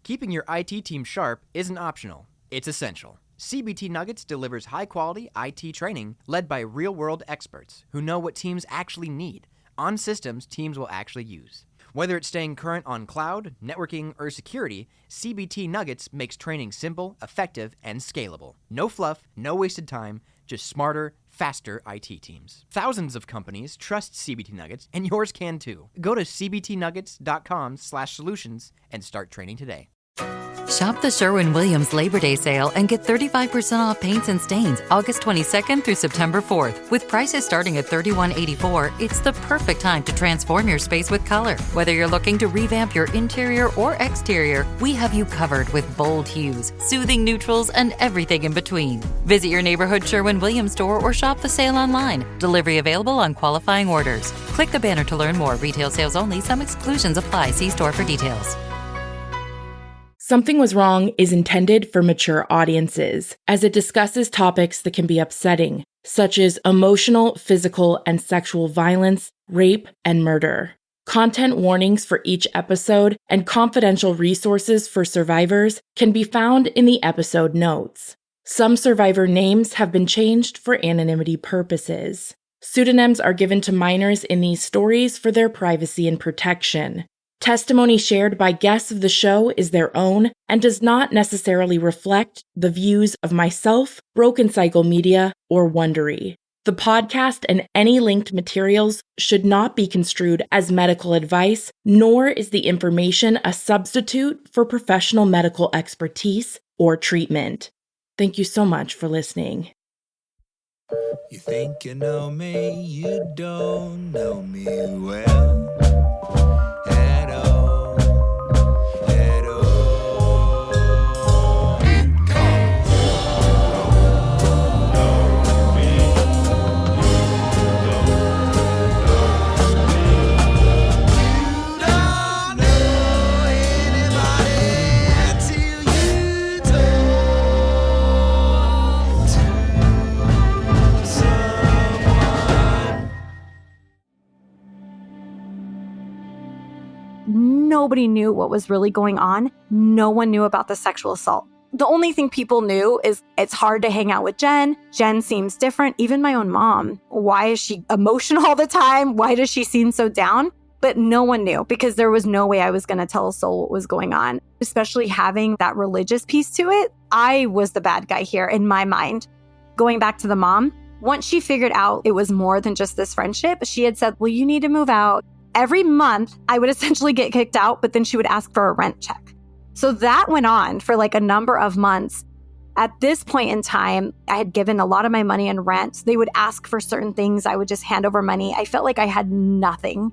Keeping your IT team sharp isn't optional, it's essential. CBT Nuggets delivers high-quality IT training led by real-world experts who know what teams actually need on systems teams will actually use. Whether it's staying current on cloud, networking, or security, CBT Nuggets makes training simple, effective, and scalable. No fluff, no wasted time, just smarter, faster IT teams. Thousands of companies trust CBT Nuggets, and yours can too. Go to cbtnuggets.com/solutions and start training today. Shop the Sherwin-Williams Labor Day sale and get 35% off paints and stains August 22nd through September 4th. With prices starting at $31.84, it's the perfect time to transform your space with color. Whether you're looking to revamp your interior or exterior, we have you covered with bold hues, soothing neutrals, and everything in between. Visit your neighborhood Sherwin-Williams store or shop the sale online. Delivery available on qualifying orders. Click the banner to learn more. Retail sales only. Some exclusions apply. See store for details. Something Was Wrong is intended for mature audiences, as it discusses topics that can be upsetting, such as emotional, physical, and sexual violence, rape, and murder. Content warnings for each episode and confidential resources for survivors can be found in the episode notes. Some survivor names have been changed for anonymity purposes. Pseudonyms are given to minors in these stories for their privacy and protection. Testimony shared by guests of the show is their own and does not necessarily reflect the views of myself, Broken Cycle Media, or Wondery. The podcast and any linked materials should not be construed as medical advice, nor is the information a substitute for professional medical expertise or treatment. Thank you so much for listening. You think you know me, you don't know me well. Nobody knew what was really going on. No one knew about the sexual assault. The only thing people knew is it's hard to hang out with Jen. Jen seems different. Even my own mom. Why is she emotional all the time? Why does she seem so down? But no one knew because there was no way I was going to tell a soul what was going on, especially having that religious piece to it. I was the bad guy here in my mind. Going back to the mom, once she figured out it was more than just this friendship, she had said, well, you need to move out. Every month, I would essentially get kicked out, but then she would ask for a rent check. So that went on for like a number of months. At this point in time, I had given a lot of my money in rent. They would ask for certain things. I would just hand over money. I felt like I had nothing.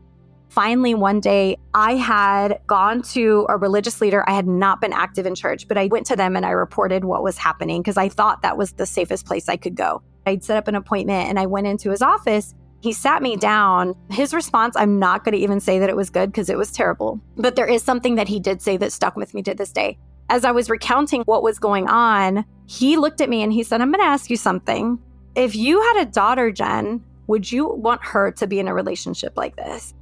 Finally, one day, I had gone to a religious leader. I had not been active in church, but I went to them and I reported what was happening because I thought that was the safest place I could go. I'd set up an appointment and I went into his office. He sat me down. His response, I'm not going to even say that it was good because it was terrible. But there is something that he did say that stuck with me to this day. As I was recounting what was going on, he looked at me and he said, I'm going to ask you something. If you had a daughter, Jen, would you want her to be in a relationship like this?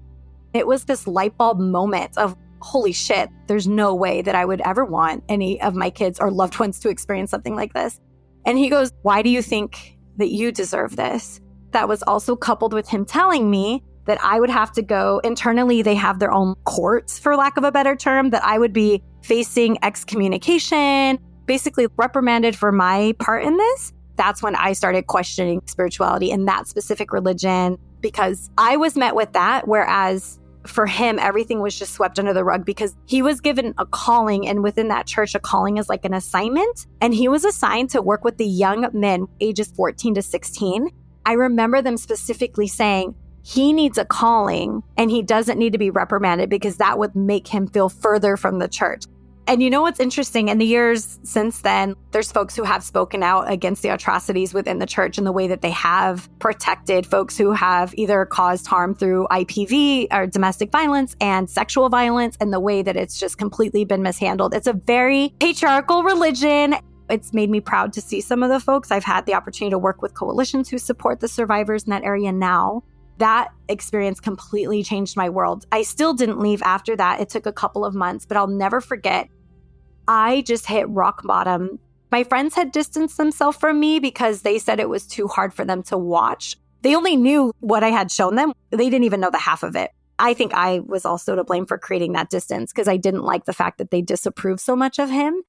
It was this light bulb moment of, holy shit, there's no way that I would ever want any of my kids or loved ones to experience something like this. And he goes, why do you think that you deserve this? That was also coupled with him telling me that I would have to go internally. They have their own courts, for lack of a better term, that I would be facing excommunication, basically reprimanded for my part in this. That's when I started questioning spirituality and that specific religion, because I was met with that. Whereas for him, everything was just swept under the rug because he was given a calling. And within that church, a calling is like an assignment. And he was assigned to work with the young men, ages 14 to 16. I remember them specifically saying he needs a calling and he doesn't need to be reprimanded because that would make him feel further from the church. And you know what's interesting? In the years since then, there's folks who have spoken out against the atrocities within the church and the way that they have protected folks who have either caused harm through IPV or domestic violence and sexual violence, and the way that it's just completely been mishandled. It's a very patriarchal religion. It's made me proud to see some of the folks. I've had the opportunity to work with coalitions who support the survivors in that area now. That experience completely changed my world. I still didn't leave after that. It took a couple of months, but I'll never forget I just hit rock bottom. My friends had distanced themselves from me because they said it was too hard for them to watch. They only knew what I had shown them. They didn't even know the half of it. I think I was also to blame for creating that distance because I didn't like the fact that they disapproved so much of him.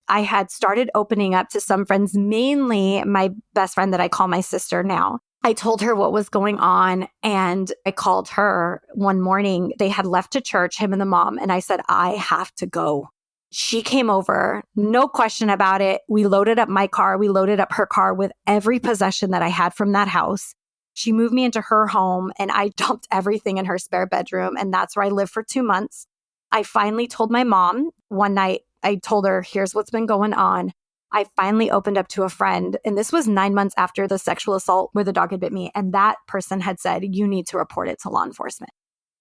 I had started opening up to some friends, mainly my best friend that I call my sister now. I told her what was going on and I called her one morning. They had left to church, him and the mom, and I said, I have to go. She came over, no question about it. We loaded up my car. We loaded up her car with every possession that I had from that house. She moved me into her home and I dumped everything in her spare bedroom. And that's where I lived for 2 months. I finally told my mom one night, I told her, here's what's been going on. I finally opened up to a friend. And this was 9 months after the sexual assault where the dog had bit me. And that person had said, you need to report it to law enforcement.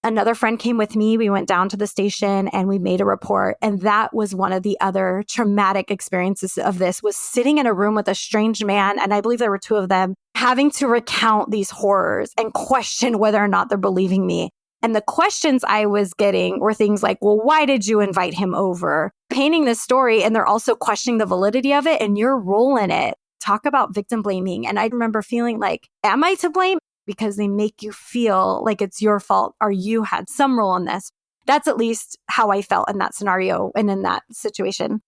Another friend came with me. We went down to the station and we made a report. And that was one of the other traumatic experiences of this, was sitting in a room with a strange man. And I believe there were 2 of them, having to recount these horrors and question whether or not they're believing me. And the questions I was getting were things like, well, why did you invite him over? Painting this story, and they're also questioning the validity of it and your role in it. Talk about victim blaming. And I remember feeling like, am I to blame? Because they make you feel like it's your fault or you had some role in this. That's at least how I felt in that scenario and in that situation.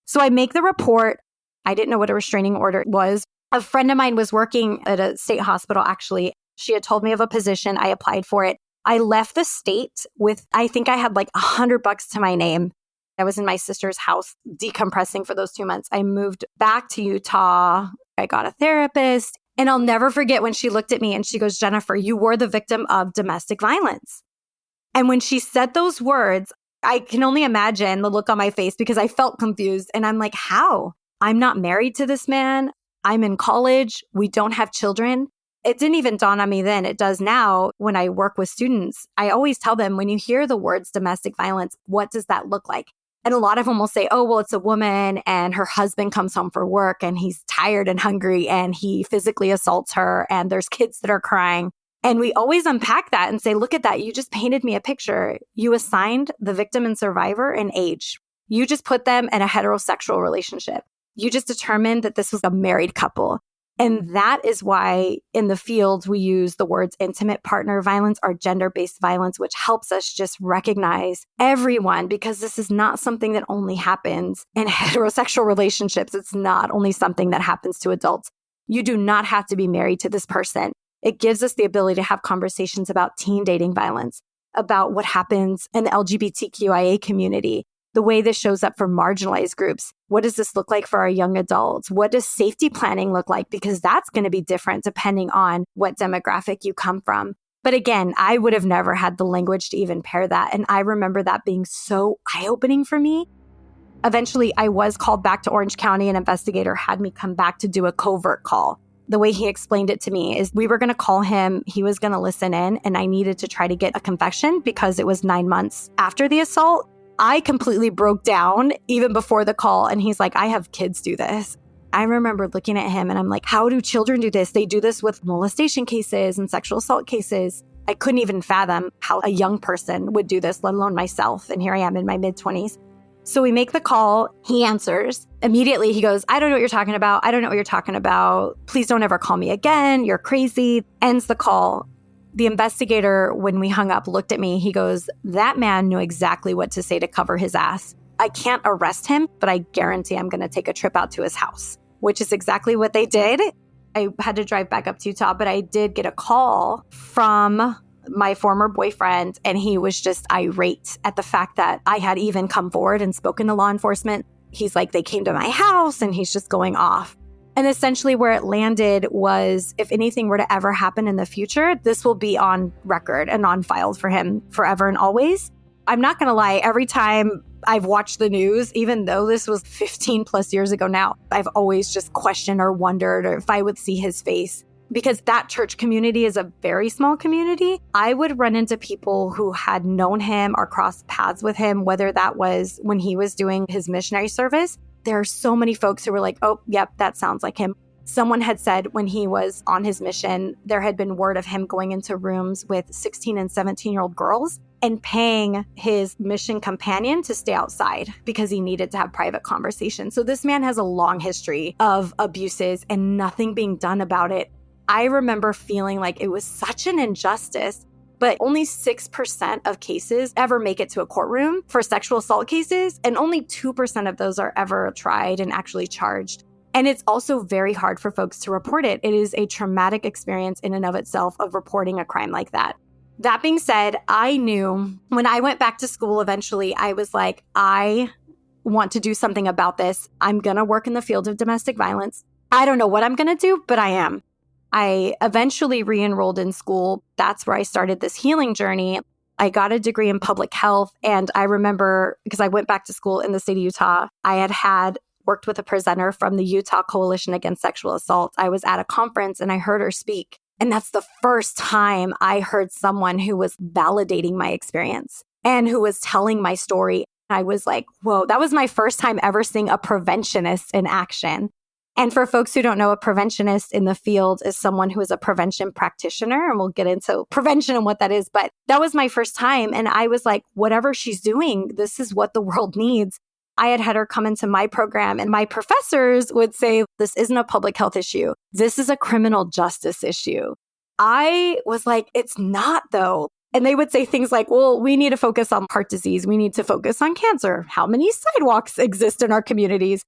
So I make the report. I didn't know what a restraining order was. A friend of mine was working at a state hospital, actually. She had told me of a position. I applied for it. I left the state with, I think I had like $100 to my name. I was in my sister's house decompressing for those 2 months. I moved back to Utah. I got a therapist. And I'll never forget when she looked at me and she goes, Jennifer, you were the victim of domestic violence. And when she said those words, I can only imagine the look on my face because I felt confused. And I'm like, how? I'm not married to this man. I'm in college. We don't have children. It didn't even dawn on me then. It does now when I work with students. I always tell them, when you hear the words domestic violence, what does that look like? And a lot of them will say, oh, well, it's a woman and her husband comes home from work and he's tired and hungry and he physically assaults her and there's kids that are crying. And we always unpack that and say, look at that. You just painted me a picture. You assigned the victim and survivor an age. You just put them in a heterosexual relationship. You just determined that this was a married couple. And that is why in the field we use the words intimate partner violence or gender-based violence, which helps us just recognize everyone, because this is not something that only happens in heterosexual relationships. It's not only something that happens to adults. You do not have to be married to this person. It gives us the ability to have conversations about teen dating violence, about what happens in the LGBTQIA community, the way this shows up for marginalized groups. What does this look like for our young adults? What does safety planning look like? Because that's going to be different depending on what demographic you come from. But again, I would have never had the language to even pair that. And I remember that being so eye-opening for me. Eventually, I was called back to Orange County. An investigator had me come back to do a covert call. The way he explained it to me is we were going to call him, he was going to listen in, and I needed to try to get a confession because it was 9 months after the assault. I completely broke down even before the call. And he's like, I have kids do this. I remember looking at him and I'm like, how do children do this? They do this with molestation cases and sexual assault cases. I couldn't even fathom how a young person would do this, let alone myself. And here I am in my mid-20s. So we make the call. He answers. Immediately, he goes, I don't know what you're talking about. I don't know what you're talking about. Please don't ever call me again. You're crazy. Ends the call. The investigator, when we hung up, looked at me. He goes, that man knew exactly what to say to cover his ass. I can't arrest him, but I guarantee I'm going to take a trip out to his house, which is exactly what they did. I had to drive back up to Utah, but I did get a call from my former boyfriend, and he was just irate at the fact that I had even come forward and spoken to law enforcement. He's like, they came to my house, and he's just going off. And essentially where it landed was, if anything were to ever happen in the future, this will be on record and on file for him forever and always. I'm not going to lie, every time I've watched the news, even though this was 15 plus years ago now, I've always just questioned or wondered or if I would see his face. Because that church community is a very small community. I would run into people who had known him or crossed paths with him, whether that was when he was doing his missionary service. There are so many folks who were like, oh, yep, that sounds like him. Someone had said when he was on his mission, there had been word of him going into rooms with 16 and 17-year-old girls and paying his mission companion to stay outside because he needed to have private conversations. So this man has a long history of abuses and nothing being done about it. I remember feeling like it was such an injustice, but only 6% of cases ever make it to a courtroom for sexual assault cases, and only 2% of those are ever tried and actually charged. And it's also very hard for folks to report it. It is a traumatic experience in and of itself of reporting a crime like that. That being said, I knew when I went back to school eventually, I was like, I want to do something about this. I'm going to work in the field of domestic violence. I don't know what I'm going to do, but I am. I eventually re-enrolled in school. That's where I started this healing journey. I got a degree in public health. And I remember, because I went back to school in the state of Utah, I had worked with a presenter from the Utah Coalition Against Sexual Assault. I was at a conference and I heard her speak. And that's the first time I heard someone who was validating my experience and who was telling my story. I was like, whoa, that was my first time ever seeing a preventionist in action. And for folks who don't know, a preventionist in the field is someone who is a prevention practitioner. And we'll get into prevention and what that is. But that was my first time. And I was like, whatever she's doing, this is what the world needs. I had her come into my program and my professors would say, this isn't a public health issue. This is a criminal justice issue. I was like, it's not though. And they would say things like, well, we need to focus on heart disease. We need to focus on cancer. How many sidewalks exist in our communities?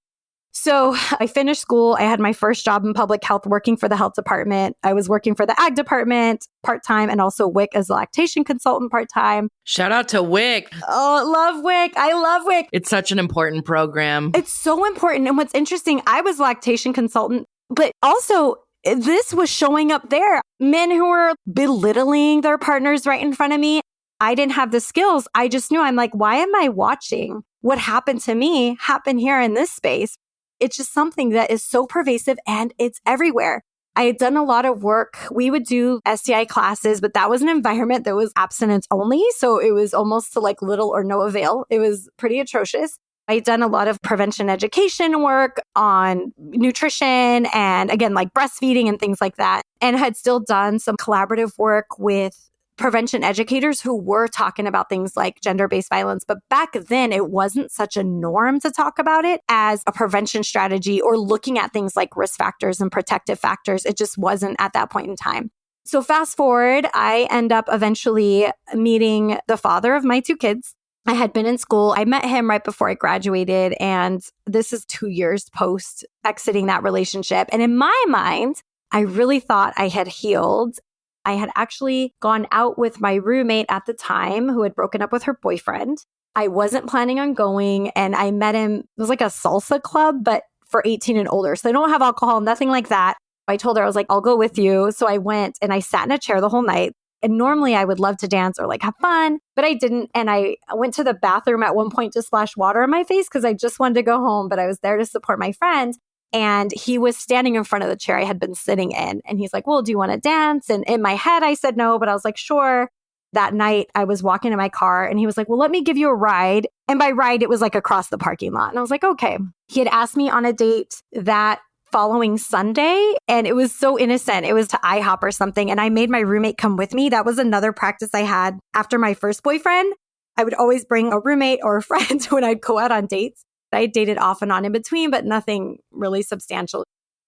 So I finished school. I had my first job in public health working for the health department. I was working for the ag department part-time and also WIC as a lactation consultant part-time. Shout out to WIC. Oh, love WIC. I love WIC. It's such an important program. It's so important. And what's interesting, I was a lactation consultant, but also this was showing up there. Men who were belittling their partners right in front of me. I didn't have the skills. I just knew, I'm like, why am I watching what happened to me happen here in this space? It's just something that is so pervasive and it's everywhere. I had done a lot of work. We would do STI classes, but that was an environment that was abstinence only. So it was almost to like little or no avail. It was pretty atrocious. I had done a lot of prevention education work on nutrition and again, like breastfeeding and things like that. And had still done some collaborative work with prevention educators who were talking about things like gender-based violence. But back then, it wasn't such a norm to talk about it as a prevention strategy or looking at things like risk factors and protective factors. It just wasn't at that point in time. So fast forward, I end up eventually meeting the father of my two kids. I had been in school. I met him right before I graduated. And this is 2 years post exiting that relationship. And in my mind, I really thought I had healed. I had actually gone out with my roommate at the time who had broken up with her boyfriend. I wasn't planning on going and I met him. It was like a salsa club, but for 18 and older. So they don't have alcohol, nothing like that. I told her, I was like, I'll go with you. So I went and I sat in a chair the whole night. And normally I would love to dance or like have fun, but I didn't. And I went to the bathroom at one point to splash water on my face because I just wanted to go home, but I was there to support my friend. And he was standing in front of the chair I had been sitting in. And he's like, well, do you want to dance? And in my head, I said no, but I was like, sure. That night, I was walking in my car and he was like, well, let me give you a ride. And by ride, it was like across the parking lot. And I was like, okay. He had asked me on a date that following Sunday. And it was so innocent. It was to IHOP or something. And I made my roommate come with me. That was another practice I had after my first boyfriend. I would always bring a roommate or a friend when I'd go out on dates. I dated off and on in between, but nothing really substantial.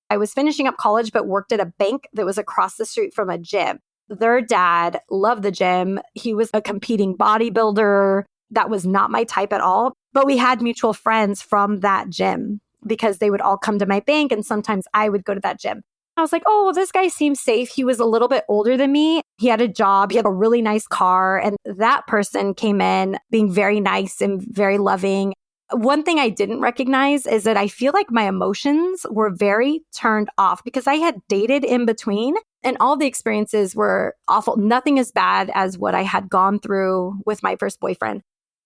I was finishing up college, but worked at a bank that was across the street from a gym. Their dad loved the gym. He was a competing bodybuilder. That was not my type at all. But we had mutual friends from that gym because they would all come to my bank and sometimes I would go to that gym. I was like, oh, well, this guy seems safe. He was a little bit older than me. He had a job. He had a really nice car. And that person came in being very nice and very loving. One thing I didn't recognize is that I feel like my emotions were very turned off because I had dated in between and all the experiences were awful. Nothing as bad as what I had gone through with my first boyfriend.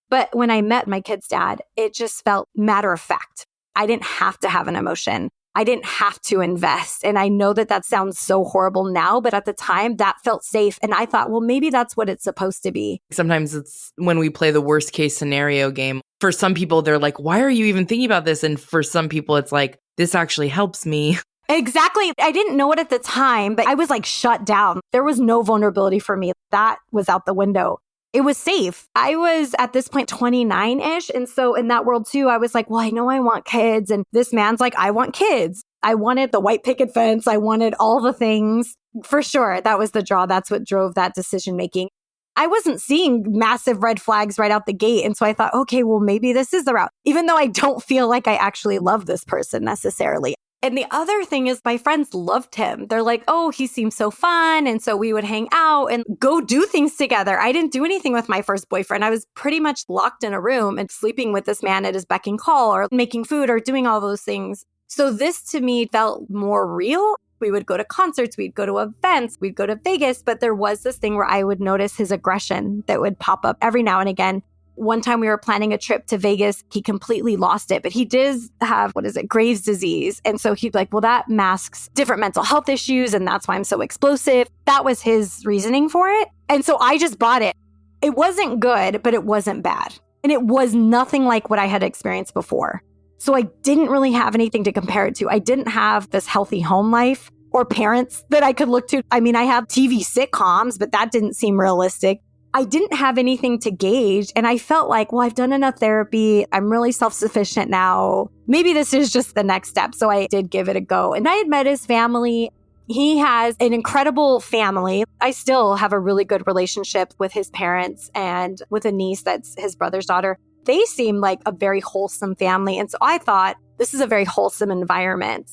But when I met my kid's dad, it just felt matter of fact. I didn't have to have an emotion. I didn't have to invest. And I know that that sounds so horrible now, but at the time that felt safe. And I thought, well, maybe that's what it's supposed to be. Sometimes it's when we play the worst case scenario game. For some people, they're like, why are you even thinking about this? And for some people, it's like, this actually helps me. Exactly. I didn't know it at the time, but I was like shut down. There was no vulnerability for me. That was out the window. It was safe. I was at this point 29-ish. And so in that world too, I was like, well, I know I want kids. And this man's like, I want kids. I wanted the white picket fence. I wanted all the things. For sure, that was the draw. That's what drove that decision making. I wasn't seeing massive red flags right out the gate. And so I thought, okay, well, maybe this is the route, even though I don't feel like I actually love this person necessarily. And the other thing is my friends loved him. They're like, oh, he seems so fun. And so we would hang out and go do things together. I didn't do anything with my first boyfriend. I was pretty much locked in a room and sleeping with this man at his beck and call or making food or doing all those things. So this to me felt more real. We would go to concerts, we'd go to events, we'd go to Vegas. But there was this thing where I would notice his aggression that would pop up every now and again. One time we were planning a trip to Vegas, he completely lost it, but he did have, Graves' disease. And so he'd be like, well, that masks different mental health issues. And that's why I'm so explosive. That was his reasoning for it. And so I just bought it. It wasn't good, but it wasn't bad. And it was nothing like what I had experienced before. So I didn't really have anything to compare it to. I didn't have this healthy home life or parents that I could look to. I mean, I have TV sitcoms, but that didn't seem realistic. I didn't have anything to gauge. And I felt like, well, I've done enough therapy. I'm really self-sufficient now. Maybe this is just the next step. So I did give it a go. And I had met his family. He has an incredible family. I still have a really good relationship with his parents and with a niece that's his brother's daughter. They seem like a very wholesome family. And so I thought, this is a very wholesome environment.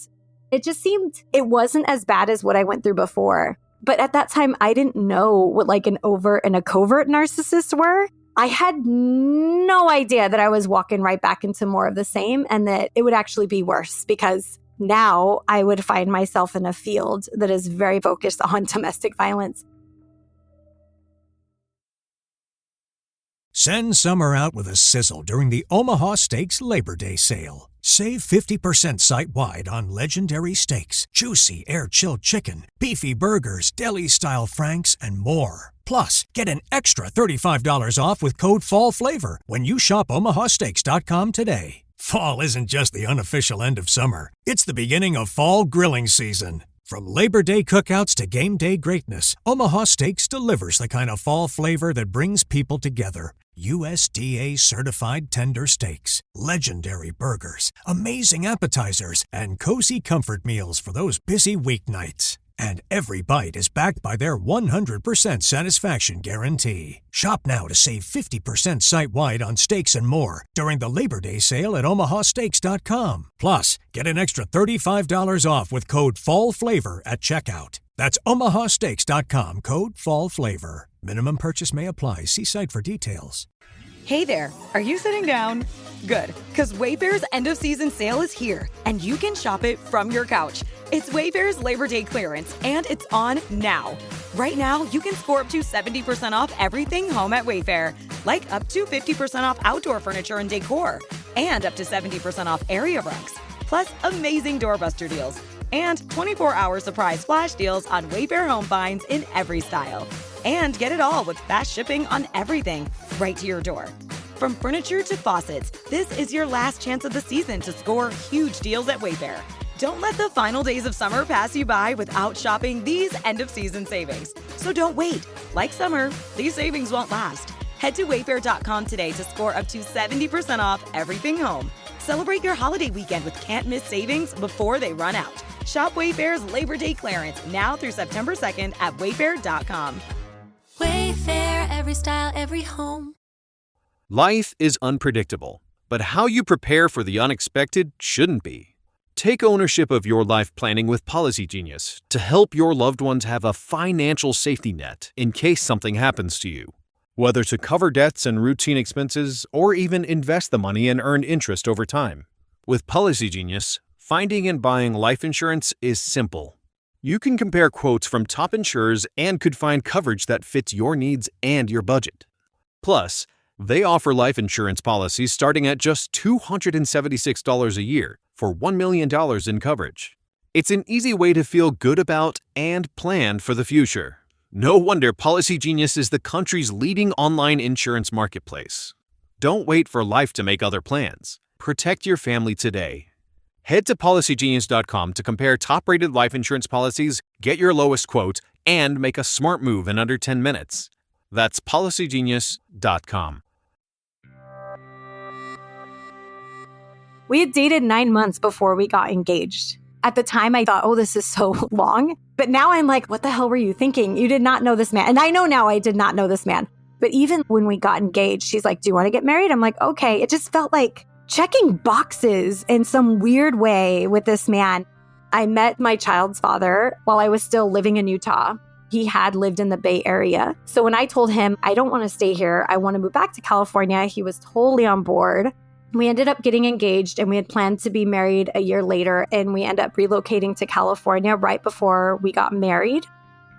It just seemed it wasn't as bad as what I went through before. But at that time, I didn't know what like an overt and a covert narcissist were. I had no idea that I was walking right back into more of the same and that it would actually be worse because now I would find myself in a field that is very focused on domestic violence. Send summer out with a sizzle during the Omaha Steaks Labor Day sale. Save 50% site-wide on legendary steaks, juicy air-chilled chicken, beefy burgers, deli-style franks, and more. Plus, get an extra $35 off with code FALLFLAVOR when you shop omahasteaks.com today. Fall isn't just the unofficial end of summer. It's the beginning of fall grilling season. From Labor Day cookouts to game day greatness, Omaha Steaks delivers the kind of fall flavor that brings people together. USDA certified tender steaks, legendary burgers, amazing appetizers, and cozy comfort meals for those busy weeknights. And every bite is backed by their 100% satisfaction guarantee. Shop now to save 50% site-wide on steaks and more during the Labor Day sale at omahasteaks.com. Plus, get an extra $35 off with code FALLFLAVOR at checkout. That's omahasteaks.com, code FALLFLAVOR. Minimum purchase may apply. See site for details. Hey there, are you sitting down? Good, because Wayfair's end-of-season sale is here, and you can shop it from your couch. It's Wayfair's Labor Day clearance, and it's on now. Right now, you can score up to 70% off everything home at Wayfair, like up to 50% off outdoor furniture and decor, and up to 70% off area rugs, plus amazing doorbuster deals, and 24-hour surprise flash deals on Wayfair home finds in every style. And get it all with fast shipping on everything, right to your door. From furniture to faucets, this is your last chance of the season to score huge deals at Wayfair. Don't let the final days of summer pass you by without shopping these end-of-season savings. So don't wait. Like summer, these savings won't last. Head to wayfair.com today to score up to 70% off everything home. Celebrate your holiday weekend with can't-miss savings before they run out. Shop Wayfair's Labor Day clearance now through September 2nd at wayfair.com. Wayfair, every style, every home. Life is unpredictable, but how you prepare for the unexpected shouldn't be. Take ownership of your life planning with Policy Genius to help your loved ones have a financial safety net in case something happens to you. Whether to cover debts and routine expenses or even invest the money and earn interest over time. With Policy Genius, finding and buying life insurance is simple. You can compare quotes from top insurers and could find coverage that fits your needs and your budget. Plus, they offer life insurance policies starting at just $276 a year for $1 million in coverage. It's an easy way to feel good about and plan for the future. No wonder Policy Genius is the country's leading online insurance marketplace. Don't wait for life to make other plans. Protect your family today. Head to PolicyGenius.com to compare top-rated life insurance policies, get your lowest quote, and make a smart move in under 10 minutes. That's policygenius.com. We had dated 9 months before we got engaged. At the time, I thought, oh, this is so long. But now I'm like, what the hell were you thinking? You did not know this man. And I know now I did not know this man. But even when we got engaged, she's like, do you want to get married? I'm like, okay. It just felt like checking boxes in some weird way with this man. I met my child's father while I was still living in Utah. He had lived in the Bay Area. So when I told him, I don't want to stay here, I want to move back to California, he was totally on board. We ended up getting engaged and we had planned to be married a year later. And we ended up relocating to California right before we got married.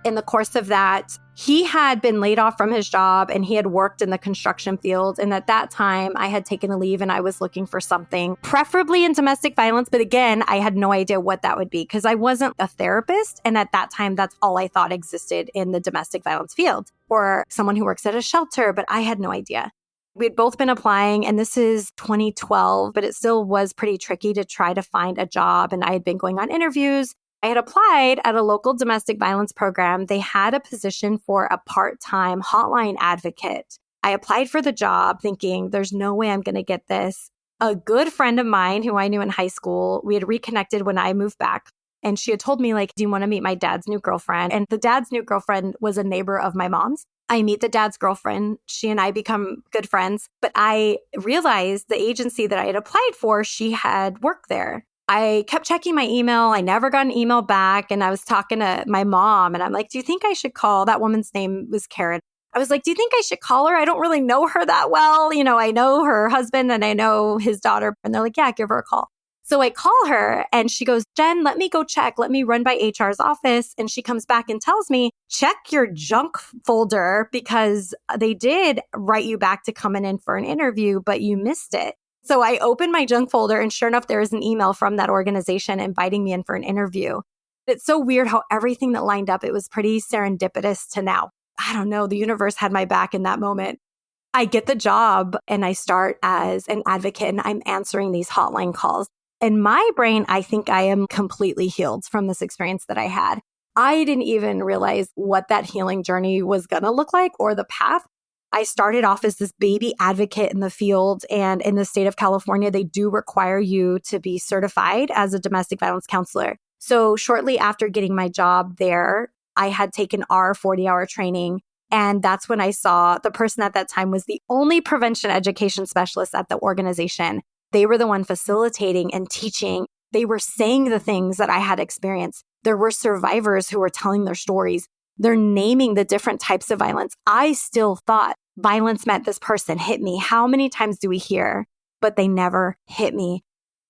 In the course of that, he had been laid off from his job and he had worked in the construction field. And at that time, I had taken a leave and I was looking for something, preferably in domestic violence. But again, I had no idea what that would be because I wasn't a therapist. And at that time, that's all I thought existed in the domestic violence field, or someone who works at a shelter, but I had no idea. We'd both been applying, and this is 2012, but it still was pretty tricky to try to find a job. And I had been going on interviews. I had applied at a local domestic violence program. They had a position for a part-time hotline advocate. I applied for the job thinking, there's no way I'm going to get this. A good friend of mine who I knew in high school, we had reconnected when I moved back. And she had told me, like, do you want to meet my dad's new girlfriend? And the dad's new girlfriend was a neighbor of my mom's. I meet the dad's girlfriend. She and I become good friends. But I realized the agency that I had applied for, she had worked there. I kept checking my email. I never got an email back. And I was talking to my mom and I'm like, do you think I should call? That woman's name was Karen. I was like, do you think I should call her? I don't really know her that well. You know, I know her husband and I know his daughter. And they're like, yeah, give her a call. So I call her and she goes, Jen, let me go check. Let me run by HR's office. And she comes back and tells me, check your junk folder because they did write you back to coming in for an interview, but you missed it. So I opened my junk folder and sure enough, there was an email from that organization inviting me in for an interview. It's so weird how everything that lined up, it was pretty serendipitous to now. I don't know, the universe had my back in that moment. I get the job and I start as an advocate and I'm answering these hotline calls. In my brain, I think I am completely healed from this experience that I had. I didn't even realize what that healing journey was going to look like or the path. I started off as this baby advocate in the field, and in the state of California, they do require you to be certified as a domestic violence counselor. So shortly after getting my job there, I had taken our 40-hour training, and that's when I saw the person at that time was the only prevention education specialist at the organization. They were the one facilitating and teaching. They were saying the things that I had experienced. There were survivors who were telling their stories. They're naming the different types of violence. I still thought violence meant this person hit me. How many times do we hear? But they never hit me.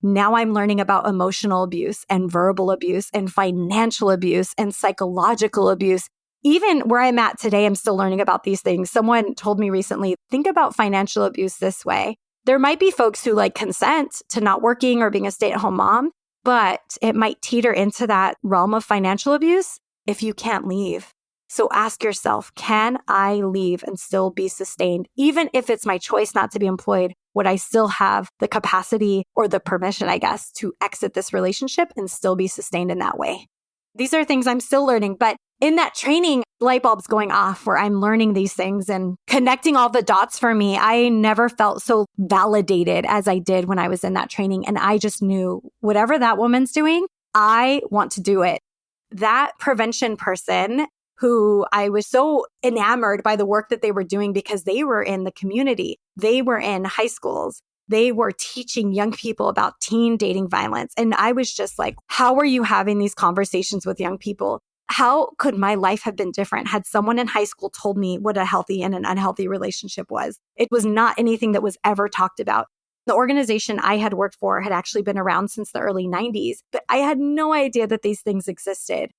Now I'm learning about emotional abuse and verbal abuse and financial abuse and psychological abuse. Even where I'm at today, I'm still learning about these things. Someone told me recently, think about financial abuse this way. There might be folks who like consent to not working or being a stay-at-home mom, but it might teeter into that realm of financial abuse if you can't leave. So ask yourself, can I leave and still be sustained? Even if it's my choice not to be employed, would I still have the capacity or the permission, I guess, to exit this relationship and still be sustained in that way? These are things I'm still learning, but in that training, light bulbs going off where I'm learning these things and connecting all the dots for me. I never felt so validated as I did when I was in that training. And I just knew whatever that woman's doing, I want to do it. That prevention person who I was so enamored by the work that they were doing because they were in the community. They were in high schools. They were teaching young people about teen dating violence. And I was just like, how are you having these conversations with young people? How could my life have been different had someone in high school told me what a healthy and an unhealthy relationship was? It was not anything that was ever talked about. The organization I had worked for had actually been around since the early 90s, but I had no idea that these things existed.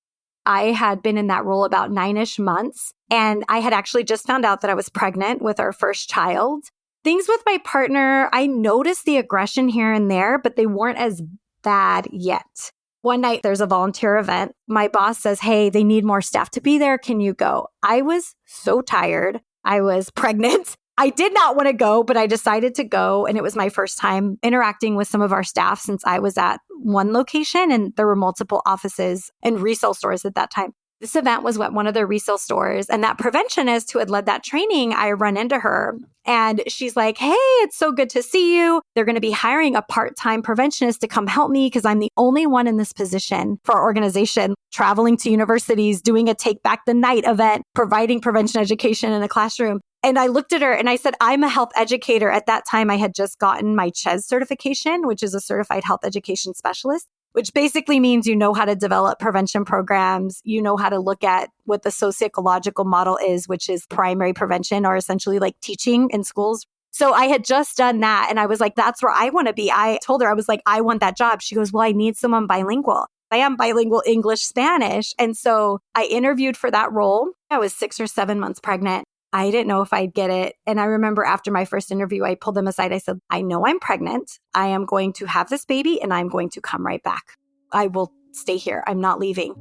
I had been in that role about 9-ish months, and I had actually just found out that I was pregnant with our first child. Things with my partner, I noticed the aggression here and there, but they weren't as bad yet. One night, there's a volunteer event. My boss says, hey, they need more staff to be there. Can you go? I was so tired. I was pregnant. I did not want to go, but I decided to go. And it was my first time interacting with some of our staff since I was at one location and there were multiple offices and resale stores at that time. This event was at one of their resale stores, and that preventionist who had led that training, I run into her and she's like, hey, it's so good to see you. They're going to be hiring a part-time preventionist to come help me because I'm the only one in this position for our organization, traveling to universities, doing a Take Back the Night event, providing prevention education in a classroom. And I looked at her and I said, I'm a health educator. At that time, I had just gotten my CHES certification, which is a certified health education specialist, which basically means you know how to develop prevention programs. You know how to look at what the sociological model is, which is primary prevention, or essentially like teaching in schools. So I had just done that. And I was like, that's where I want to be. I told her, I was like, I want that job. She goes, well, I need someone bilingual. I am bilingual English, Spanish. And so I interviewed for that role. I was 6 or 7 months pregnant. I didn't know if I'd get it. And I remember after my first interview, I pulled them aside. I said, I know I'm pregnant. I am going to have this baby and I'm going to come right back. I will stay here. I'm not leaving.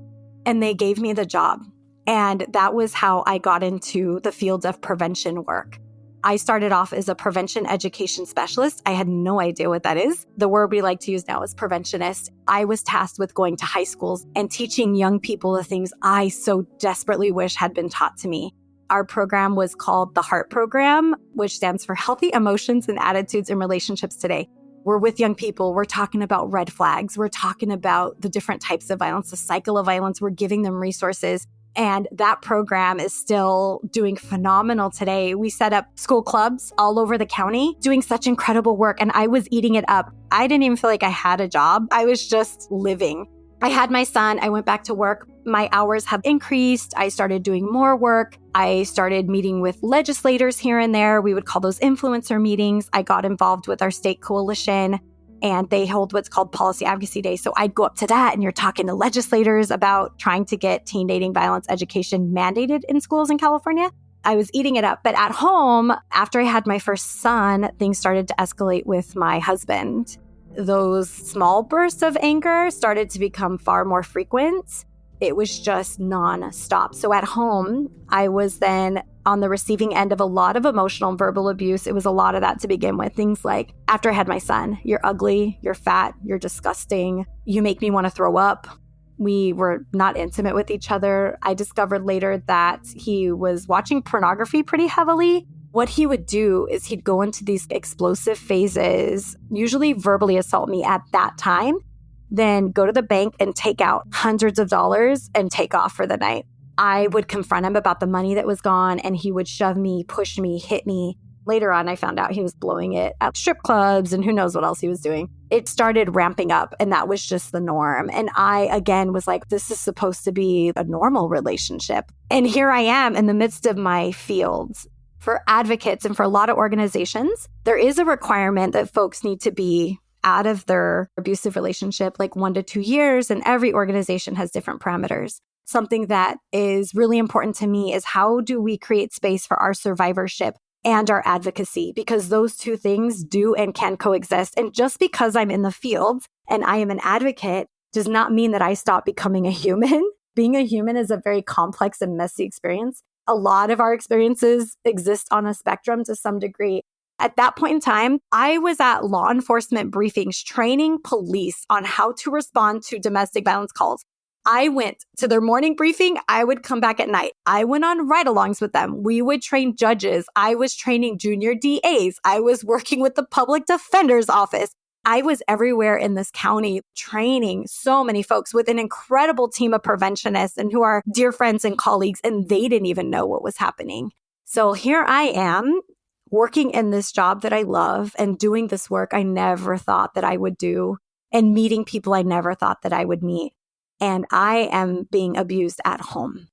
And they gave me the job. And that was how I got into the field of prevention work. I started off as a prevention education specialist. I had no idea what that is. The word we like to use now is preventionist. I was tasked with going to high schools and teaching young people the things I so desperately wish had been taught to me. Our program was called the HEART program, which stands for Healthy Emotions and Attitudes in Relationships Today. We're with young people. We're talking about red flags. We're talking about the different types of violence, the cycle of violence. We're giving them resources. And that program is still doing phenomenal today. We set up school clubs all over the county, doing such incredible work. And I was eating it up. I didn't even feel like I had a job. I was just living. I had my son. I went back to work. My hours have increased. I started doing more work. I started meeting with legislators here and there. We would call those influencer meetings. I got involved with our state coalition, and they hold what's called Policy Advocacy Day. So I'd go up to that, and you're talking to legislators about trying to get teen dating violence education mandated in schools in California. I was eating it up. But at home, after I had my first son, things started to escalate with my husband. Those small bursts of anger started to become far more frequent. It was just nonstop. So at home, I was then on the receiving end of a lot of emotional and verbal abuse. It was a lot of that to begin with. Things like, after I had my son, you're ugly, you're fat, you're disgusting, you make me want to throw up. We were not intimate with each other. I discovered later that he was watching pornography pretty heavily. What he would do is he'd go into these explosive phases, usually verbally assault me at that time, then go to the bank and take out hundreds of dollars and take off for the night. I would confront him about the money that was gone, and he would shove me, push me, hit me. Later on, I found out he was blowing it at strip clubs and who knows what else he was doing. It started ramping up, and that was just the norm. And I, again, was like, this is supposed to be a normal relationship. And here I am in the midst of my fields. For advocates and for a lot of organizations, there is a requirement that folks need to be out of their abusive relationship like 1 to 2 years, and every organization has different parameters. Something that is really important to me is how do we create space for our survivorship and our advocacy, because those two things do and can coexist. And just because I'm in the field and I am an advocate does not mean that I stop becoming a human. Being a human is a very complex and messy experience. A lot of our experiences exist on a spectrum to some degree. At that point in time, I was at law enforcement briefings training police on how to respond to domestic violence calls. I went to their morning briefing. I would come back at night. I went on ride-alongs with them. We would train judges. I was training junior DAs. I was working with the public defender's office. I was everywhere in this county training so many folks with an incredible team of preventionists and who are dear friends and colleagues, and they didn't even know what was happening. So here I am working in this job that I love and doing this work I never thought that I would do and meeting people I never thought that I would meet. And I am being abused at home.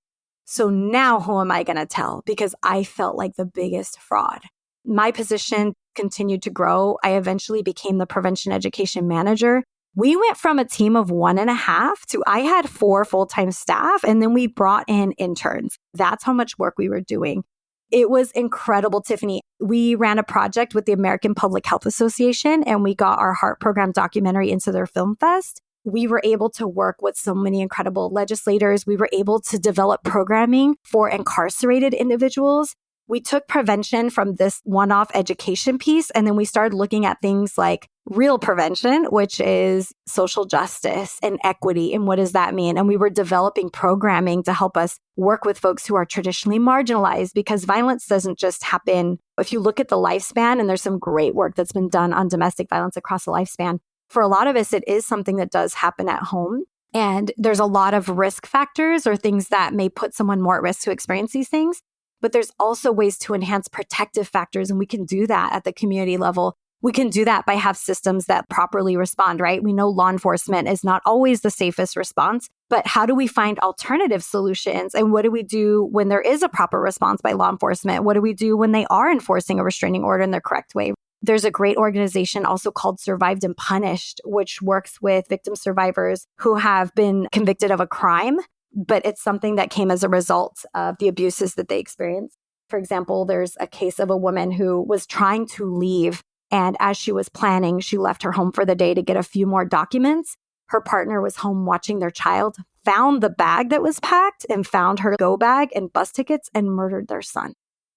So now who am I going to tell? Because I felt like the biggest fraud. My position continued to grow. I eventually became the prevention education manager. We went from a team of 1.5 to I had 4 full-time staff, and then we brought in interns. That's how much work we were doing. It was incredible, Tiffany. We ran a project with the American Public Health Association, and we got our HEART program documentary into their film fest. We were able to work with so many incredible legislators. We were able to develop programming for incarcerated individuals. We took prevention from this one-off education piece, and then we started looking at things like real prevention, which is social justice and equity. And what does that mean? And we were developing programming to help us work with folks who are traditionally marginalized, because violence doesn't just happen. If you look at the lifespan, and there's some great work that's been done on domestic violence across the lifespan, for a lot of us, it is something that does happen at home. And there's a lot of risk factors or things that may put someone more at risk to experience these things. But there's also ways to enhance protective factors. And we can do that at the community level. We can do that by have systems that properly respond, right? We know law enforcement is not always the safest response, but how do we find alternative solutions? And what do we do when there is a proper response by law enforcement? What do we do when they are enforcing a restraining order in the correct way? There's a great organization also called Survived and Punished, which works with victim survivors who have been convicted of a crime, but it's something that came as a result of the abuses that they experienced. For example, there's a case of a woman who was trying to leave, and as she was planning, she left her home for the day to get a few more documents. Her partner was home watching their child, found the bag that was packed, and found her go bag and bus tickets, and murdered their son.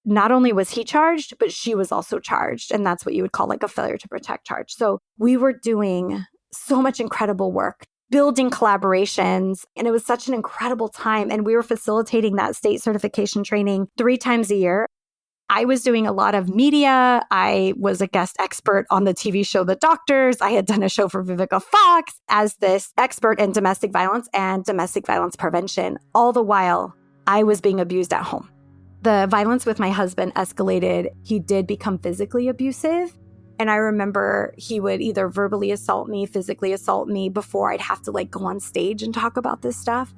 Not only was he charged, but she was also charged. And that's what you would call like a failure to protect charge. So we were doing so much incredible work, building collaborations. And it was such an incredible time. And we were facilitating that state certification training 3 times a year. I was doing a lot of media. I was a guest expert on the TV show The Doctors. I had done a show for Vivica Fox as this expert in domestic violence and domestic violence prevention. All the while, I was being abused at home. The violence with my husband escalated. He did become physically abusive. And I remember he would either verbally assault me, physically assault me before I'd have to go on stage and talk about this stuff.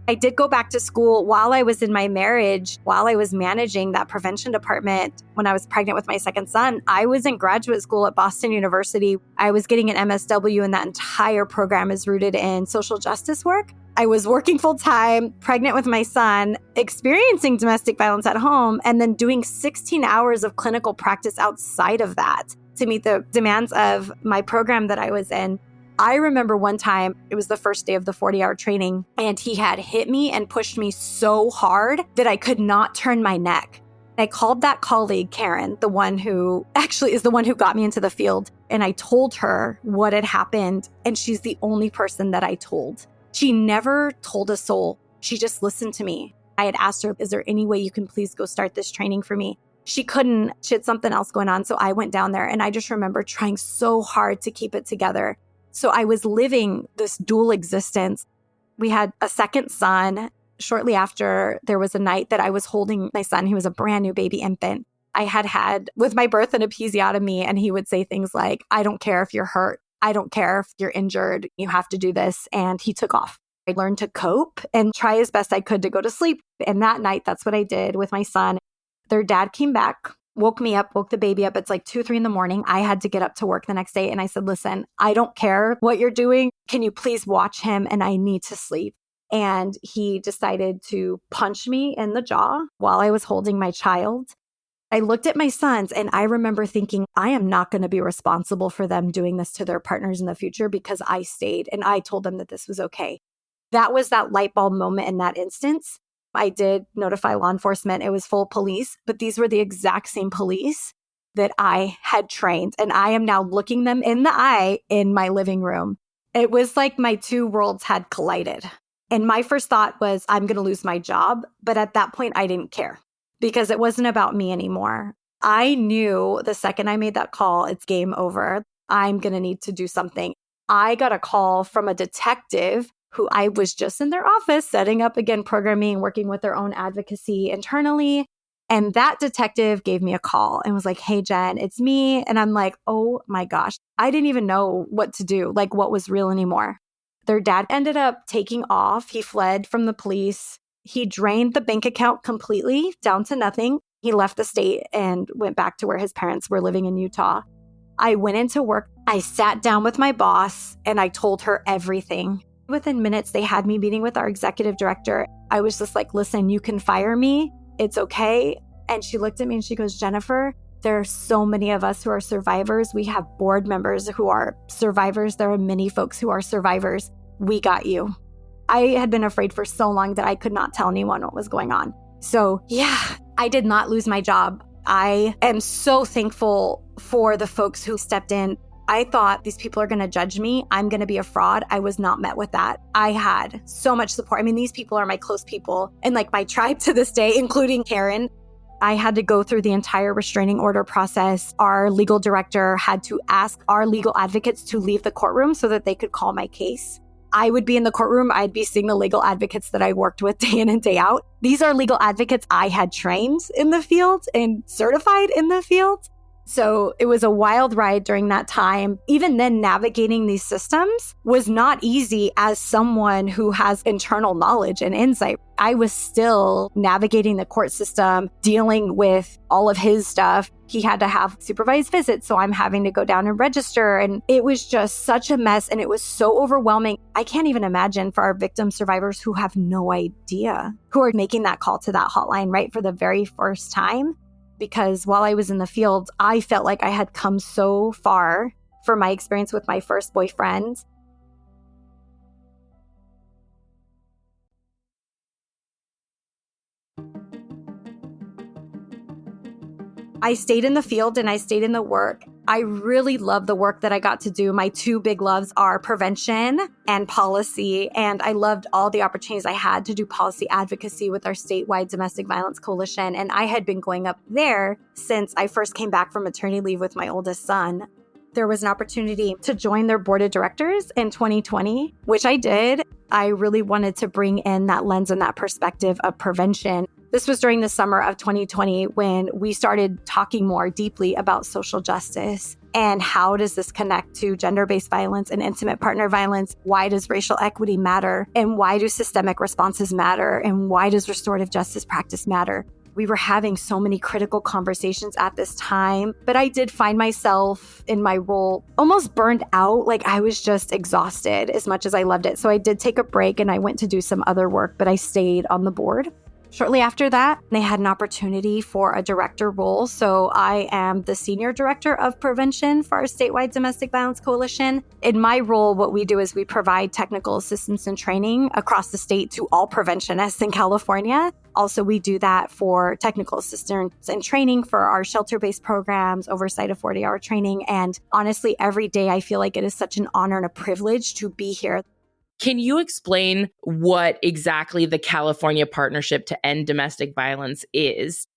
I did go back to school while I was in my marriage, while I was managing that prevention department. When I was pregnant with my second son, I was in graduate school at Boston University. I was getting an MSW, and that entire program is rooted in social justice work. I was working full time, pregnant with my son, experiencing domestic violence at home, and then doing 16 hours of clinical practice outside of that to meet the demands of my program that I was in. I remember one time, it was the first day of the 40-hour training, and he had hit me and pushed me so hard that I could not turn my neck. I called that colleague, Karen, the one who actually is the one who got me into the field, and I told her what had happened, and she's the only person that I told. She never told a soul. She just listened to me. I had asked her, is there any way you can please go start this training for me? She couldn't. She had something else going on. So I went down there, and I just remember trying so hard to keep it together. So I was living this dual existence. We had a second son. Shortly after, there was a night that I was holding my son. He was a brand new baby infant. I had with my birth an episiotomy, and he would say things like, I don't care if you're hurt. I don't care if you're injured. You have to do this. And he took off. I learned to cope and try as best I could to go to sleep. And that night, that's what I did with my son. Their dad came back, woke me up, woke the baby up. It's 2, 3 in the morning. I had to get up to work the next day. And I said, listen, I don't care what you're doing. Can you please watch him? And I need to sleep. And he decided to punch me in the jaw while I was holding my child. I looked at my sons, and I remember thinking, I am not going to be responsible for them doing this to their partners in the future, because I stayed and I told them that this was okay. That was that light bulb moment in that instance. I did notify law enforcement. It was full police, but these were the exact same police that I had trained. And I am now looking them in the eye in my living room. It was like my 2 worlds had collided. And my first thought was, I'm going to lose my job. But at that point, I didn't care, because it wasn't about me anymore. I knew the second I made that call, it's game over. I'm going to need to do something. I got a call from a detective who I was just in their office setting up, again, programming, working with their own advocacy internally. And that detective gave me a call and was like, hey, Jen, it's me. And I'm like, oh my gosh, I didn't even know what to do, what was real anymore. Their dad ended up taking off. He fled from the police. He drained the bank account completely down to nothing. He left the state and went back to where his parents were living in Utah. I went into work. I sat down with my boss and I told her everything. Within minutes, they had me meeting with our executive director. I was just like, listen, you can fire me. It's okay. And she looked at me and she goes, Jennifer, there are so many of us who are survivors. We have board members who are survivors. There are many folks who are survivors. We got you. I had been afraid for so long that I could not tell anyone what was going on. So yeah, I did not lose my job. I am so thankful for the folks who stepped in. I thought these people are going to judge me. I'm going to be a fraud. I was not met with that. I had so much support. I mean, these people are my close people and like my tribe to this day, including Karen. I had to go through the entire restraining order process. Our legal director had to ask our legal advocates to leave the courtroom so that they could call my case. I would be in the courtroom. I'd be seeing the legal advocates that I worked with day in and day out. These are legal advocates I had trained in the field and certified in the field. So it was a wild ride during that time. Even then, navigating these systems was not easy as someone who has internal knowledge and insight. I was still navigating the court system, dealing with all of his stuff. He had to have supervised visits, so I'm having to go down and register. And it was just such a mess, and it was so overwhelming. I can't even imagine for our victim survivors who have no idea, who are making that call to that hotline, right, for the very first time. Because while I was in the field, I felt like I had come so far for my experience with my first boyfriend. I stayed in the field and I stayed in the work. I really love the work that I got to do. My two big loves are prevention and policy. And I loved all the opportunities I had to do policy advocacy with our statewide domestic violence coalition. And I had been going up there since I first came back from maternity leave with my oldest son. There was an opportunity to join their board of directors in 2020, which I did. I really wanted to bring in that lens and that perspective of prevention. This was during the summer of 2020 when we started talking more deeply about social justice and how does this connect to gender-based violence and intimate partner violence? Why does racial equity matter? And why do systemic responses matter? And why does restorative justice practice matter? We were having so many critical conversations at this time, but I did find myself in my role almost burned out. Like I was just exhausted as much as I loved it. So I did take a break and I went to do some other work, but I stayed on the board. Shortly after that, they had an opportunity for a director role. So I am the senior director of prevention for our statewide domestic violence coalition. In my role, what we do is we provide technical assistance and training across the state to all preventionists in California. Also, we do that for technical assistance and training for our shelter-based programs, oversight of 40-hour training. And honestly, every day I feel like it is such an honor and a privilege to be here. Can you explain what exactly the California Partnership to End Domestic Violence is?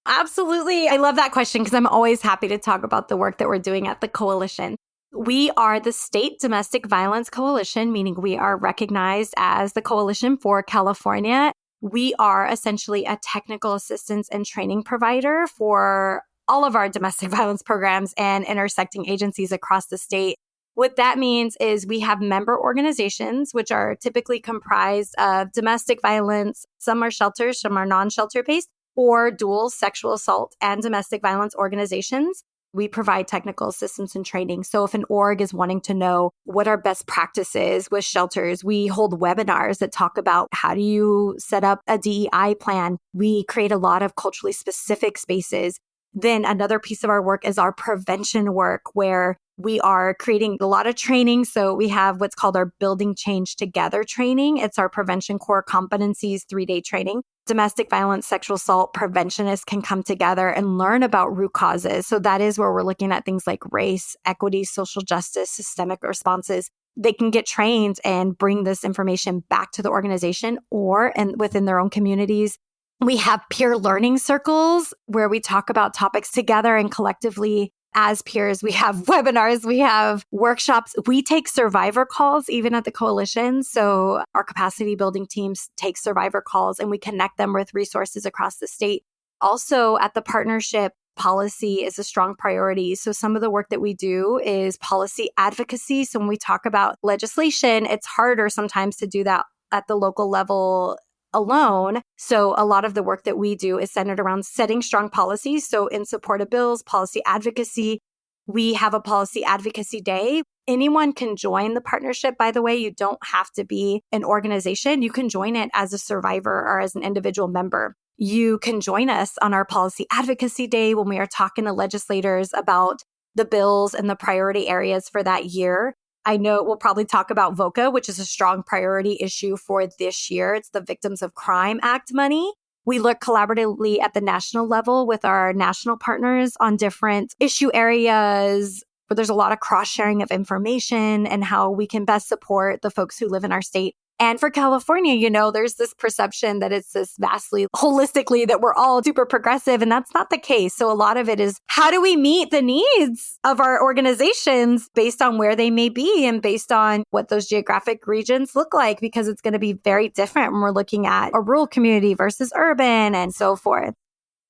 Absolutely. I love that question because I'm always happy to talk about the work that we're doing at the coalition. We are the State Domestic Violence Coalition, meaning we are recognized as the coalition for California. We are essentially a technical assistance and training provider for all of our domestic violence programs and intersecting agencies across the state. What that means is we have member organizations, which are typically comprised of domestic violence. Some are shelters, some are non-shelter based, or dual sexual assault and domestic violence organizations. We provide technical assistance and training. So if an org is wanting to know what are best practices with shelters, we hold webinars that talk about how do you set up a DEI plan. We create a lot of culturally specific spaces. Then another piece of our work is our prevention work, where we are creating a lot of training. So we have what's called our Building Change Together training. It's our prevention core competencies 3-day training. Domestic violence, sexual assault preventionists can come together and learn about root causes. So that is where we're looking at things like race, equity, social justice, systemic responses. They can get trained and bring this information back to the organization or within their own communities. We have peer learning circles where we talk about topics together and collectively as peers. We have webinars, we have workshops. We take survivor calls even at the coalition. So our capacity building teams take survivor calls and we connect them with resources across the state. Also at the partnership, policy is a strong priority. So some of the work that we do is policy advocacy. So when we talk about legislation, it's harder sometimes to do that at the local level alone. So a lot of the work that we do is centered around setting strong policies. So in support of bills, policy advocacy, we have a policy advocacy day. Anyone can join the partnership, by the way. You don't have to be an organization. You can join it as a survivor or as an individual member. You can join us on our policy advocacy day when we are talking to legislators about the bills and the priority areas for that year. I know we'll probably talk about VOCA, which is a strong priority issue for this year. It's the Victims of Crime Act money. We look collaboratively at the national level with our national partners on different issue areas, but there's a lot of cross-sharing of information and how we can best support the folks who live in our state. And for California, there's this perception that it's this vastly holistically that we're all super progressive, and that's not the case. So a lot of it is, how do we meet the needs of our organizations based on where they may be and based on what those geographic regions look like? Because it's going to be very different when we're looking at a rural community versus urban and so forth.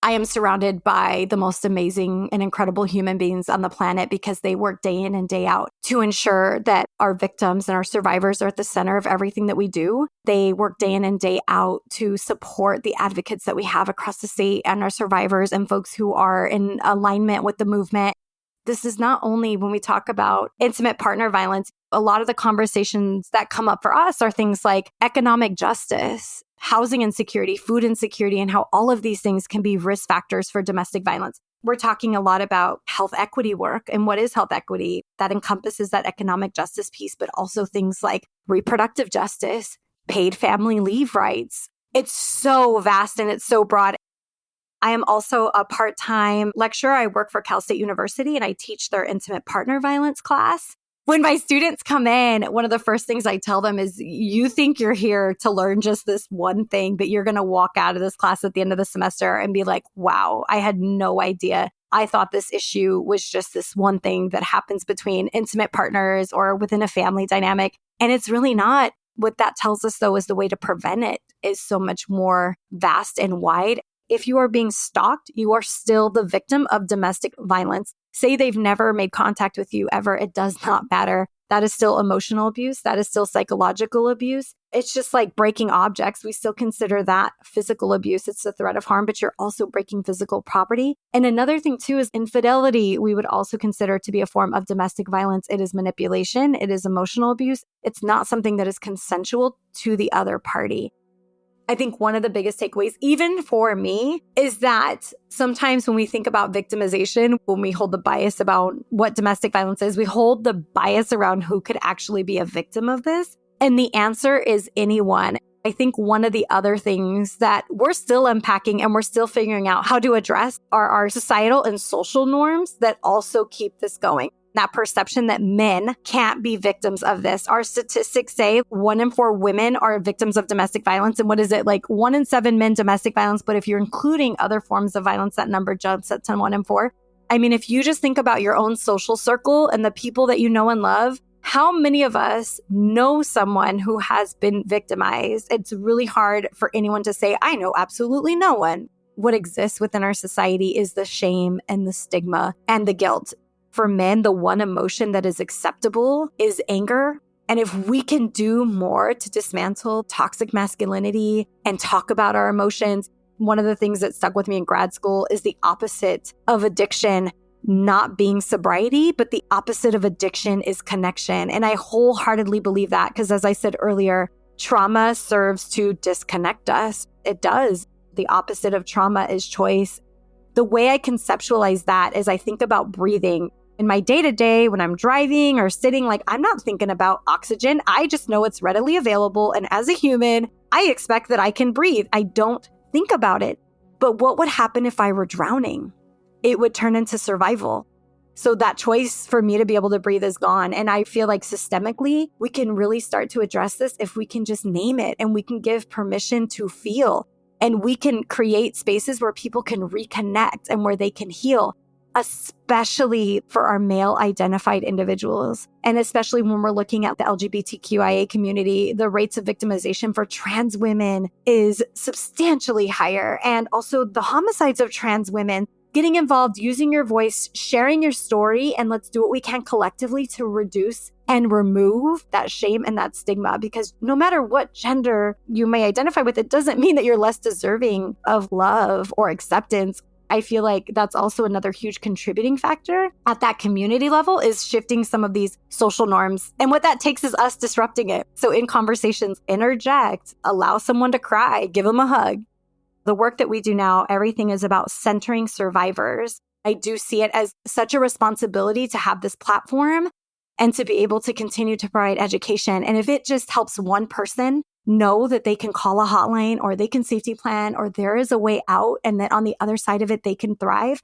I am surrounded by the most amazing and incredible human beings on the planet because they work day in and day out to ensure that our victims and our survivors are at the center of everything that we do. They work day in and day out to support the advocates that we have across the state and our survivors and folks who are in alignment with the movement. This is not only when we talk about intimate partner violence, a lot of the conversations that come up for us are things like economic justice, housing insecurity, food insecurity, and how all of these things can be risk factors for domestic violence. We're talking a lot about health equity work. And what is health equity? That encompasses that economic justice piece, but also things like reproductive justice, paid family leave rights. It's so vast and it's so broad. I am also a part-time lecturer. I work for Cal State University and I teach their intimate partner violence class. When my students come in, one of the first things I tell them is, you think you're here to learn just this one thing, but you're going to walk out of this class at the end of the semester and be like, wow, I had no idea. I thought this issue was just this one thing that happens between intimate partners or within a family dynamic. And it's really not. What that tells us, though, is the way to prevent it is so much more vast and wide. If you are being stalked, you are still the victim of domestic violence. Say they've never made contact with you ever, it does not matter. That is still emotional abuse. That is still psychological abuse. It's just like breaking objects. We still consider that physical abuse. It's a threat of harm, but you're also breaking physical property. And another thing too is infidelity. We would also consider to be a form of domestic violence. It is manipulation. It is emotional abuse. It's not something that is consensual to the other party. I think one of the biggest takeaways, even for me, is that sometimes when we think about victimization, when we hold the bias about what domestic violence is, we hold the bias around who could actually be a victim of this. And the answer is anyone. I think one of the other things that we're still unpacking and we're still figuring out how to address are our societal and social norms that also keep this going. That perception that men can't be victims of this. Our statistics say 1 in 4 women are victims of domestic violence. And what is it? Like 1 in 7 men domestic violence. But if you're including other forms of violence, that number jumps up to 1 in 4. I mean, if you just think about your own social circle and the people that you know and love, how many of us know someone who has been victimized? It's really hard for anyone to say, I know absolutely no one. What exists within our society is the shame and the stigma and the guilt. For men, the one emotion that is acceptable is anger. And if we can do more to dismantle toxic masculinity and talk about our emotions, one of the things that stuck with me in grad school is the opposite of addiction not being sobriety, but the opposite of addiction is connection. And I wholeheartedly believe that because, as I said earlier, trauma serves to disconnect us. It does. The opposite of trauma is choice. The way I conceptualize that is I think about breathing. In my day-to-day, when I'm driving or sitting, I'm not thinking about oxygen. I just know it's readily available. And as a human, I expect that I can breathe. I don't think about it. But what would happen if I were drowning? It would turn into survival. So that choice for me to be able to breathe is gone. And I feel like systemically, we can really start to address this if we can just name it and we can give permission to feel. And we can create spaces where people can reconnect and where they can heal, especially for our male-identified individuals. And especially when we're looking at the LGBTQIA community, the rates of victimization for trans women is substantially higher. And also the homicides of trans women. Getting involved, using your voice, sharing your story, and let's do what we can collectively to reduce and remove that shame and that stigma. Because no matter what gender you may identify with, it doesn't mean that you're less deserving of love or acceptance. I feel like that's also another huge contributing factor at that community level is shifting some of these social norms. And what that takes is us disrupting it. So in conversations, interject, allow someone to cry, give them a hug. The work that we do now, everything is about centering survivors. I do see it as such a responsibility to have this platform and to be able to continue to provide education. And if it just helps one person know that they can call a hotline or they can safety plan or there is a way out and that on the other side of it, they can thrive.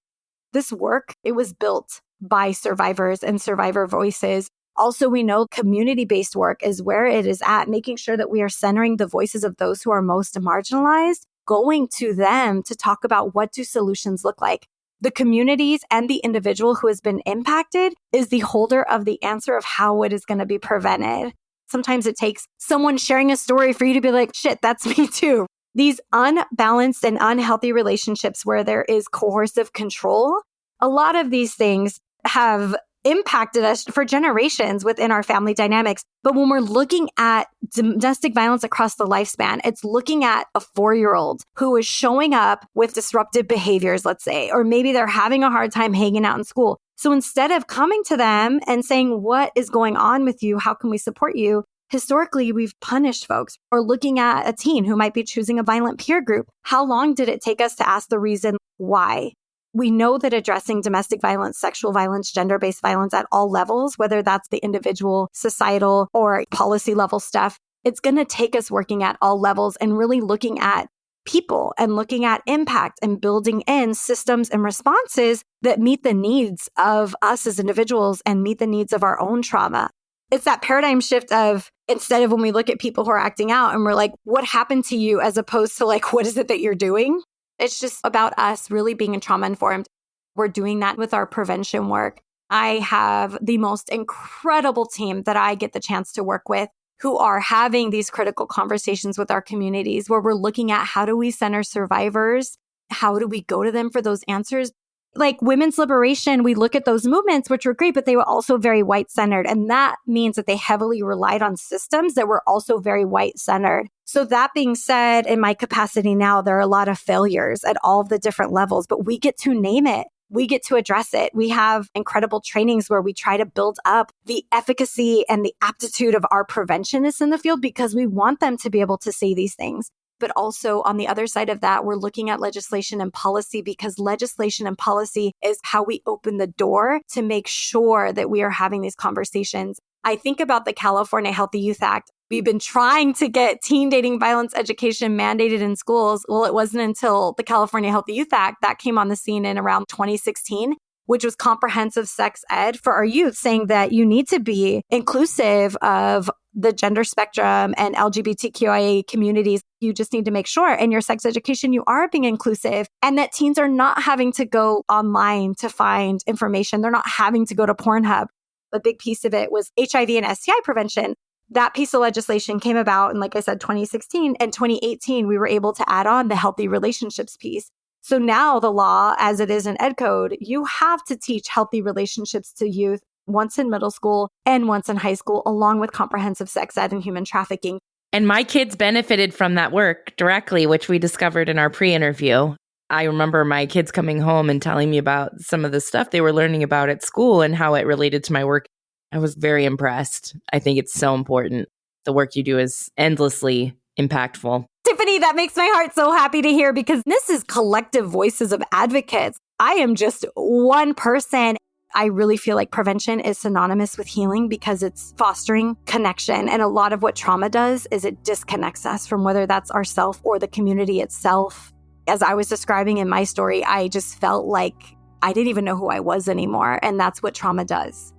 This work, it was built by survivors and survivor voices. Also, we know community-based work is where it is at, making sure that we are centering the voices of those who are most marginalized, going to them to talk about what do solutions look like. The communities and the individual who has been impacted is the holder of the answer of how it is going to be prevented. Sometimes it takes someone sharing a story for you to be like, shit, that's me too. These unbalanced and unhealthy relationships where there is coercive control, a lot of these things have impacted us for generations within our family dynamics. But when we're looking at domestic violence across the lifespan, it's looking at a 4-year-old who is showing up with disruptive behaviors, let's say, or maybe they're having a hard time hanging out in school. So instead of coming to them and saying, what is going on with you? How can we support you? Historically, we've punished folks, or looking at a teen who might be choosing a violent peer group. How long did it take us to ask the reason why? We know that addressing domestic violence, sexual violence, gender-based violence at all levels, whether that's the individual, societal, or policy level stuff, it's going to take us working at all levels and really looking at people and looking at impact and building in systems and responses that meet the needs of us as individuals and meet the needs of our own trauma. It's that paradigm shift of, instead of when we look at people who are acting out and we're like, what happened to you, as opposed to like, what is it that you're doing? It's just about us really being trauma informed. We're doing that with our prevention work. I have the most incredible team that I get the chance to work with who are having these critical conversations with our communities where we're looking at how do we center survivors? How do we go to them for those answers? Like women's liberation, we look at those movements, which were great, but they were also very white-centered. And that means that they heavily relied on systems that were also very white-centered. So that being said, in my capacity now, there are a lot of failures at all of the different levels, but we get to name it. We get to address it. We have incredible trainings where we try to build up the efficacy and the aptitude of our preventionists in the field because we want them to be able to say these things. But also on the other side of that, we're looking at legislation and policy because legislation and policy is how we open the door to make sure that we are having these conversations. I think about the California Healthy Youth Act. We've been trying to get teen dating violence education mandated in schools. Well, it wasn't until the California Healthy Youth Act that came on the scene in around 2016, which was comprehensive sex ed for our youth, saying that you need to be inclusive of the gender spectrum and LGBTQIA communities. You just need to make sure in your sex education, you are being inclusive and that teens are not having to go online to find information. They're not having to go to Pornhub. A big piece of it was HIV and STI prevention. That piece of legislation came about in, like I said, 2016 and 2018, we were able to add on the healthy relationships piece. So now the law, as it is in Ed Code, you have to teach healthy relationships to youth once in middle school and once in high school, along with comprehensive sex ed and human trafficking. And my kids benefited from that work directly, which we discovered in our pre-interview. I remember my kids coming home and telling me about some of the stuff they were learning about at school and how it related to my work. I was very impressed. I think it's so important. The work you do is endlessly impactful. Tiffany, that makes my heart so happy to hear because this is collective voices of advocates. I am just one person. I really feel like prevention is synonymous with healing because it's fostering connection. And a lot of what trauma does is it disconnects us from whether that's ourself or the community itself. As I was describing in my story, I just felt like I didn't even know who I was anymore. And that's what trauma does.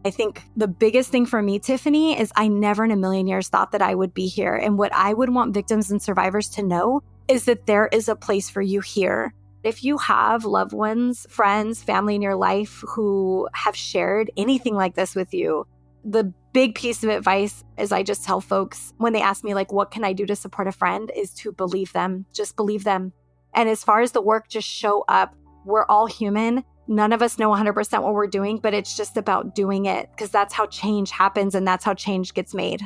I think the biggest thing for me, Tiffany, is I never in a million years thought that I would be here. And what I would want victims and survivors to know is that there is a place for you here. If you have loved ones, friends, family in your life who have shared anything like this with you, the big piece of advice is I just tell folks when they ask me, like, what can I do to support a friend, is to believe them. Just believe them. And as far as the work, just show up. We're all human. None of us know 100% what we're doing, but it's just about doing it because that's how change happens and that's how change gets made.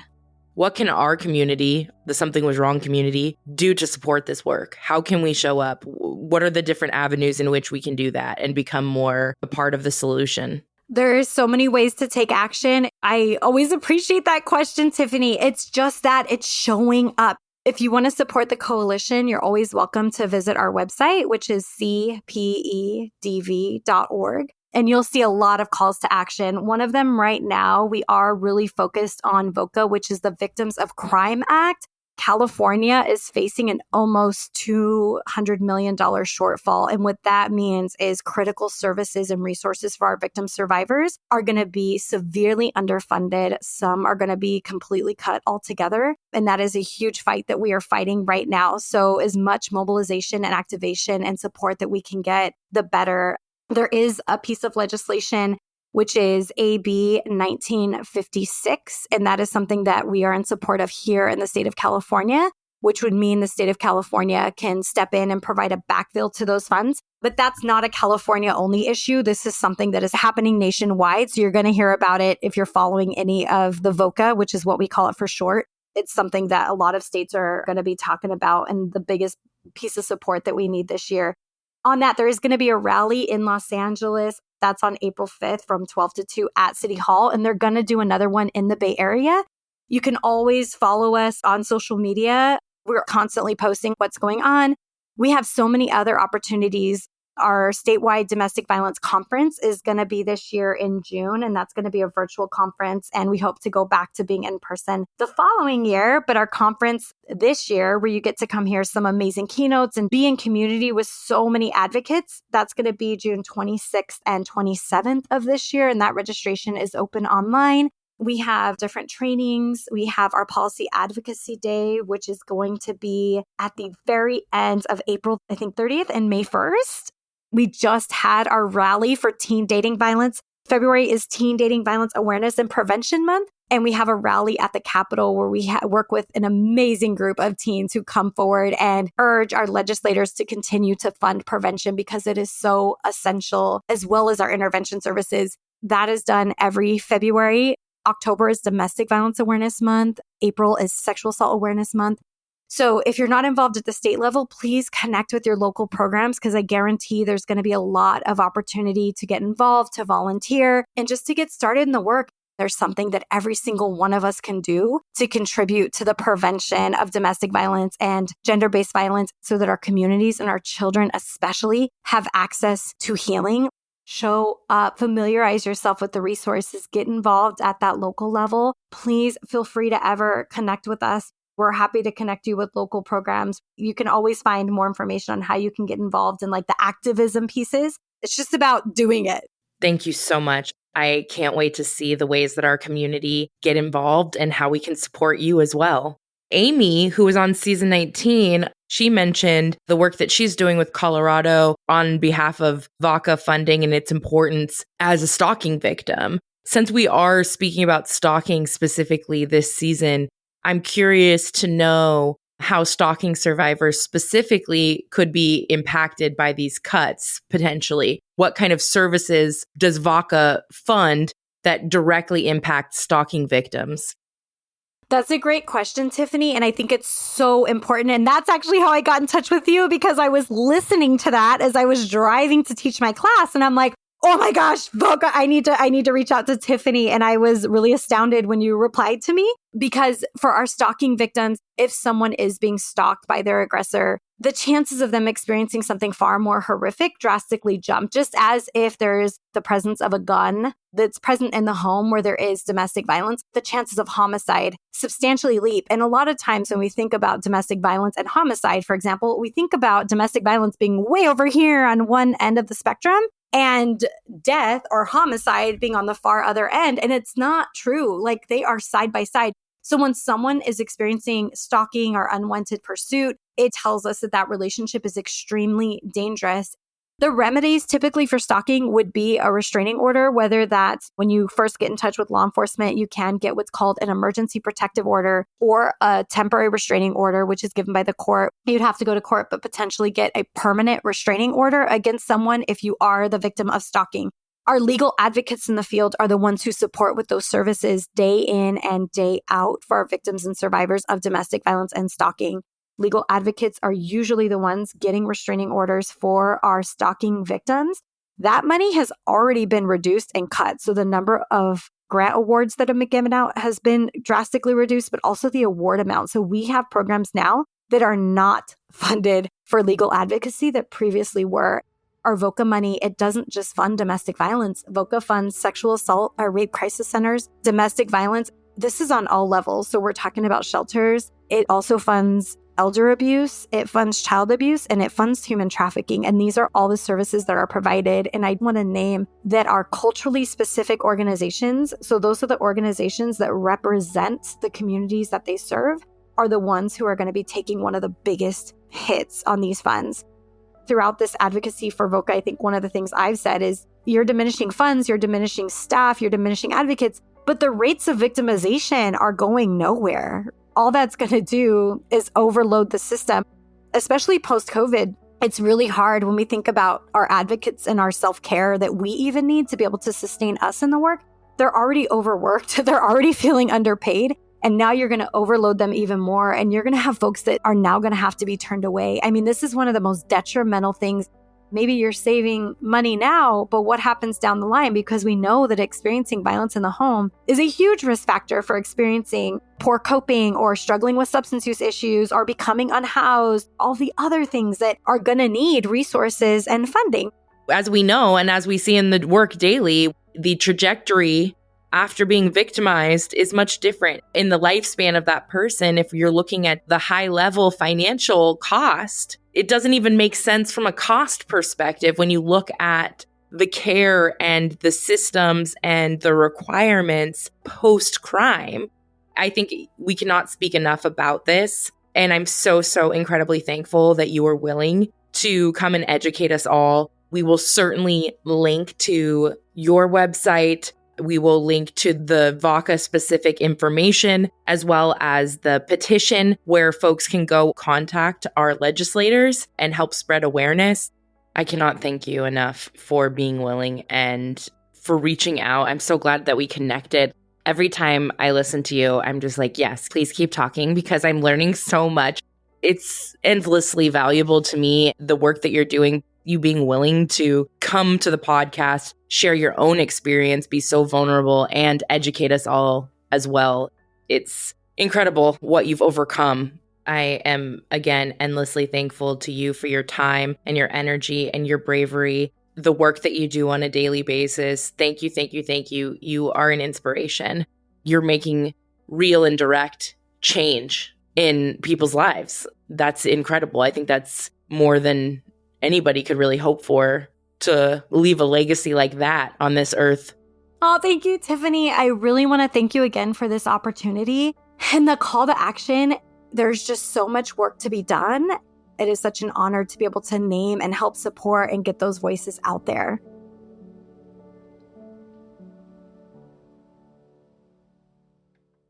What can our community, the Something Was Wrong community, do to support this work? How can we show up? What are the different avenues in which we can do that and become more a part of the solution? There's so many ways to take action. I always appreciate that question, Tiffany. It's just that it's showing up. If you want to support the coalition, you're always welcome to visit our website, which is CPEDV.org. And you'll see a lot of calls to action. One of them right now, we are really focused on VOCA, which is the Victims of Crime Act. California is facing an almost $200 million shortfall. And what that means is critical services and resources for our victim survivors are going to be severely underfunded. Some are going to be completely cut altogether. And that is a huge fight that we are fighting right now. So as much mobilization and activation and support that we can get, the better. There is a piece of legislation which is AB 1956. And that is something that we are in support of here in the state of California, which would mean the state of California can step in and provide a backfill to those funds. But that's not a California only issue. This is something that is happening nationwide. So you're going to hear about it if you're following any of the VOCA, which is what we call it for short. It's something that a lot of states are going to be talking about and the biggest piece of support that we need this year. On that, there is going to be a rally in Los Angeles. That's on April 5th from 12 to 2 at City Hall. And they're going to do another one in the Bay Area. You can always follow us on social media. We're constantly posting what's going on. We have so many other opportunities. Our statewide domestic violence conference is going to be this year in June, and that's going to be a virtual conference. And we hope to go back to being in person the following year. But our conference this year, where you get to come hear some amazing keynotes and be in community with so many advocates, that's going to be June 26th and 27th of this year. And that registration is open online. We have different trainings. We have our Policy Advocacy Day, which is going to be at the very end of April, I think 30th and May 1st. We just had our rally for teen dating violence. February is Teen Dating Violence Awareness and Prevention Month. And we have a rally at the Capitol where we work with an amazing group of teens who come forward and urge our legislators to continue to fund prevention because it is so essential, as well as our intervention services. That is done every February. October is Domestic Violence Awareness Month. April is Sexual Assault Awareness Month. So if you're not involved at the state level, please connect with your local programs because I guarantee there's going to be a lot of opportunity to get involved, to volunteer, and just to get started in the work. There's something that every single one of us can do to contribute to the prevention of domestic violence and gender-based violence so that our communities and our children especially have access to healing. Show up, familiarize yourself with the resources, get involved at that local level. Please feel free to ever connect with us. We're happy to connect you with local programs. You can always find more information on how you can get involved in like the activism pieces. It's just about doing it. Thank you so much. I can't wait to see the ways that our community get involved and how we can support you as well. Amy, who was on season 19, she mentioned the work that she's doing with Colorado on behalf of VOCA funding and its importance as a stalking victim. Since we are speaking about stalking specifically this season, I'm curious to know how stalking survivors specifically could be impacted by these cuts, potentially. What kind of services does VOCA fund that directly impact stalking victims? That's a great question, Tiffany. And I think it's so important. And that's actually how I got in touch with you because I was listening to that as I was driving to teach my class. And I'm like, oh my gosh, VOCA, I need to reach out to Tiffany. And I was really astounded when you replied to me because for our stalking victims, if someone is being stalked by their aggressor, the chances of them experiencing something far more horrific drastically jump, just as if there is the presence of a gun that's present in the home where there is domestic violence, the chances of homicide substantially leap. And a lot of times when we think about domestic violence and homicide, for example, we think about domestic violence being way over here on one end of the spectrum and death or homicide being on the far other end. And it's not true. Like they are side by side. So when someone is experiencing stalking or unwanted pursuit, it tells us that that relationship is extremely dangerous. The remedies typically for stalking would be a restraining order, whether that's when you first get in touch with law enforcement, you can get what's called an emergency protective order or a temporary restraining order, which is given by the court. You'd have to go to court, but potentially get a permanent restraining order against someone if you are the victim of stalking. Our legal advocates in the field are the ones who support with those services day in and day out for our victims and survivors of domestic violence and stalking. Legal advocates are usually the ones getting restraining orders for our stalking victims. That money has already been reduced and cut. So the number of grant awards that have been given out has been drastically reduced, but also the award amount. So we have programs now that are not funded for legal advocacy that previously were. Our VOCA money, it doesn't just fund domestic violence. VOCA funds sexual assault or rape crisis centers, domestic violence, this is on all levels. So we're talking about shelters. It also funds elder abuse, it funds child abuse, and it funds human trafficking. And these are all the services that are provided. And I want to name that are culturally specific organizations. So those are the organizations that represent the communities that they serve are the ones who are going to be taking one of the biggest hits on these funds. Throughout this advocacy for VOCA, I think one of the things I've said is you're diminishing funds, you're diminishing staff, you're diminishing advocates, but the rates of victimization are going nowhere. All that's going to do is overload the system, especially post-COVID. It's really hard when we think about our advocates and our self-care that we even need to be able to sustain us in the work. They're already overworked. They're already feeling underpaid. And now you're going to overload them even more. And you're going to have folks that are now going to have to be turned away. I mean, this is one of the most detrimental things. Maybe you're saving money now, but what happens down the line? Because we know that experiencing violence in the home is a huge risk factor for experiencing poor coping or struggling with substance use issues or becoming unhoused, all the other things that are going to need resources and funding. As we know, and as we see in the work daily, the trajectory after being victimized is much different in the lifespan of that person. If you're looking at the high level financial cost, it doesn't even make sense from a cost perspective when you look at the care and the systems and the requirements post-crime. I think we cannot speak enough about this. And I'm so incredibly thankful that you were willing to come and educate us all. We will certainly link to your website. We will link to the VOCA specific information, as well as the petition where folks can go contact our legislators and help spread awareness. I cannot thank you enough for being willing and for reaching out. I'm so glad that we connected. Every time I listen to you, I'm just like, yes, please keep talking because I'm learning so much. It's endlessly valuable to me, the work that you're doing, you being willing to come to the podcast, share your own experience, be so vulnerable, and educate us all as well. It's incredible what you've overcome. I am, again, endlessly thankful to you for your time and your energy and your bravery, the work that you do on a daily basis. Thank you, thank you, thank you. You are an inspiration. You're making real and direct change in people's lives. That's incredible. I think that's more than anybody could really hope for, to leave a legacy like that on this earth. Oh, thank you, Tiffany. I really want to thank you again for this opportunity. And the call to action, there's just so much work to be done. It is such an honor to be able to name and help support and get those voices out there.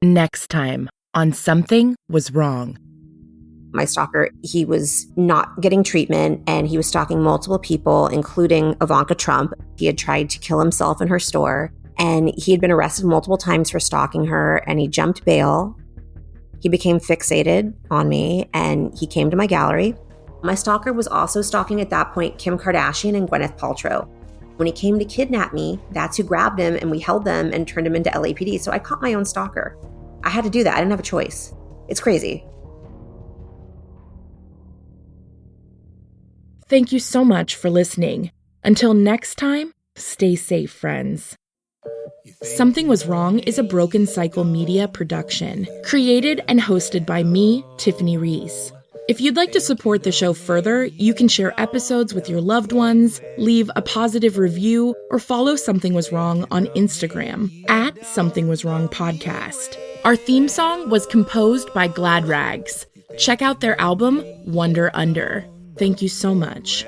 Next time on Something Was Wrong. My stalker, he was not getting treatment and he was stalking multiple people, including Ivanka Trump. He had tried to kill himself in her store and he had been arrested multiple times for stalking her and he jumped bail. He became fixated on me and he came to my gallery. My stalker was also stalking at that point Kim Kardashian and Gwyneth Paltrow. When he came to kidnap me, that's who grabbed him and we held them and turned him into LAPD. So I caught my own stalker. I had to do that. I didn't have a choice. It's crazy. Thank you so much for listening. Until next time, stay safe, friends. Something Was Wrong is a Broken Cycle Media production, created and hosted by me, Tiffany Reese. If you'd like to support the show further, you can share episodes with your loved ones, leave a positive review, or follow Something Was Wrong on Instagram at Something Was Wrong Podcast. Our theme song was composed by Glad Rags. Check out their album, Wonder Under. Thank you so much.